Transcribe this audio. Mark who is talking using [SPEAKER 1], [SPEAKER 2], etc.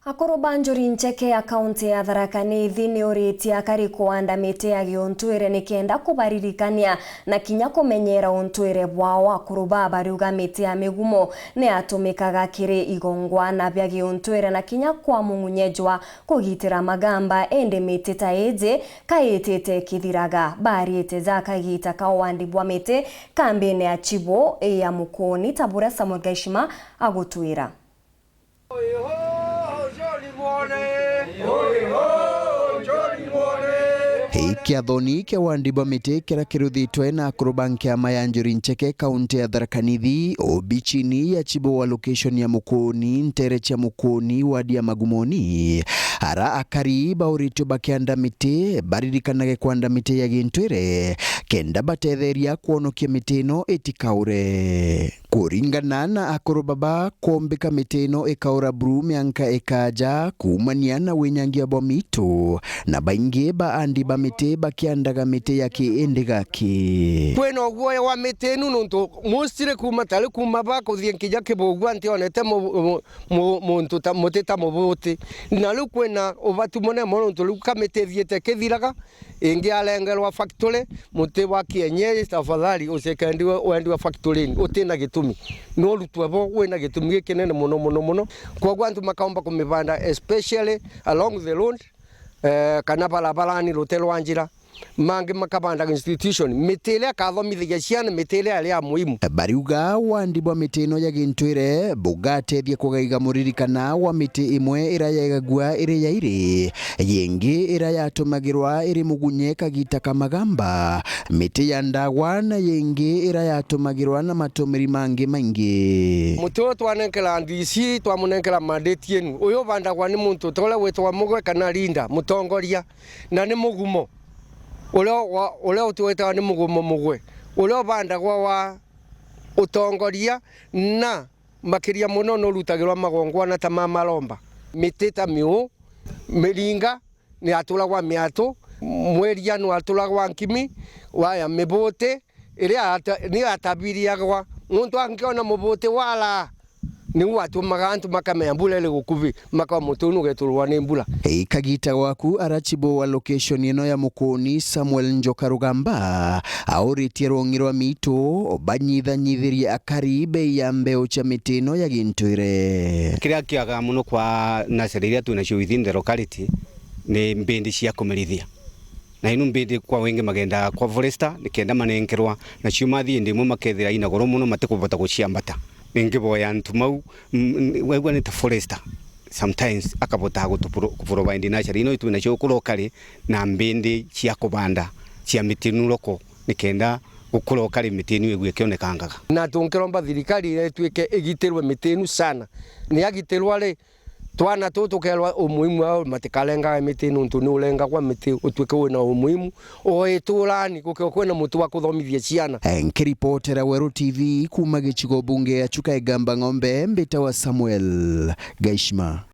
[SPEAKER 1] Akoro banjuri ncheke ya kaunti ya Tharaka Nithi ni uritia kari kuanda miti ya giontwire nikenda kubaririkania na kinya kumenyera ontwire bwao. Akoro bariuga miti ya migumo ni atumikaga kiri igongwana bya giontwire na kinya kwa mungunyejwa kugitira magamba ende miti ta eje kaitete kithiraga bariete za kagita kawandi bwa miti kambene ya Chibo ya Mukoni. Tabura Samuel Gaishima agutwira.
[SPEAKER 2] Kiathoni kia wandibwa miti kira kiruthitwe na Akoro banki ya Mayanjuri ncheke kaunti ya Tharaka Nithi obichini ya Chibo wa location ya Mukoni ntere cha Mukoni wadi ya Magumoni ara akari baurito bakianda miti baririkanage kwanda miti ya gintwire kenda batetheria kuonokia miti ino itikaure. Kuringana na Akoro baba kombika miti ino ikaura bru mianka ikaja kumania na wenyangia bwa mito na baingi baandi ba miti bakiandaga miti yaki indigaki.
[SPEAKER 3] Kweno guoya wa miti inu nuntu mustire kumatale kumaba kuthienkija kibogwa nti onete muntu ta muteta mubuti nalu kwena obatu mone mono ntu luka miti thiete kithiraga ingi alengerwa factory muti wa kienyeji tafadhali usekendiwe wendiwa factory utina gitumi no lutwebo wena gitumi kinene muno kwa gwantu makaomba kumibanda especially along the road kana balabalani lutelo anjira mangi makabanda institution mitele akathomithia ciana mitele alia muhimu.
[SPEAKER 2] Bariuga wandibwa miti ino ya gintwire bugatethia kugaiga muririkana wa miti imwe ira yegagua iri yairi yengi ira yatumagirwa iri mugunye kagita kamagamba miti ya ndagwa na yengi ira yatumagirwa na matumiri mangi maingi.
[SPEAKER 3] Muto twanenkela ndisi twamunekela mandate yenu uyo bandagwa ni muntu tole wetwa mugwe kana linda mutongoria na ni mugumo uleo tuweta ni mugumo mugwe uleo bandagwa wa utongoria na makiria muno no rutagirwa magongwana ta mamalomba mitita miu miringa ni atulagwa miato mweria no atulagwa nkimi waya mibote iria ni atabiriagwa muntu angiona mubote wala ni watu magantu makamembula ile gukuvi makamutu getulwa ni mbula.
[SPEAKER 2] Kagita waku ara Chibo wa location ino ya Mukoni Samuel Njoka Rugamba auritie rongirwa mito banyithanyithiria akaribe ya mbeo cha miti ino ya gintwire.
[SPEAKER 4] Kiria kiaga muno kwa naseriria tunacio within the locality ni mbindi cia kumerithia na inu mbindi kwa wengi magenda kwa forester nikenda manenkerwa na ciumathi ndimwe makethira ina goro muno matikubota guciambata ningiboya ntumau wegwa ni ta forester sometimes akabota gutuprovide natural ino itu nacio kulokali na mbindi cia kubanda cia mitinu loko nikenda gukulokali mitinu egwe kionekangaga
[SPEAKER 3] na tunkeromba thirikari twike igitirwe mitinu sana ni agitirwa le twana tutukelwa umuhimu wa matikalenga mitinu ntu ni ulenga kwa miti utwike wina umuhimu oitulani kukwena mutu wa kuthomithia ciana.
[SPEAKER 2] Nkiripotera Weru TV kuma gicigo bunge ya Chuka Igamba Ng'ombe mbita wa Samuel Gaishima.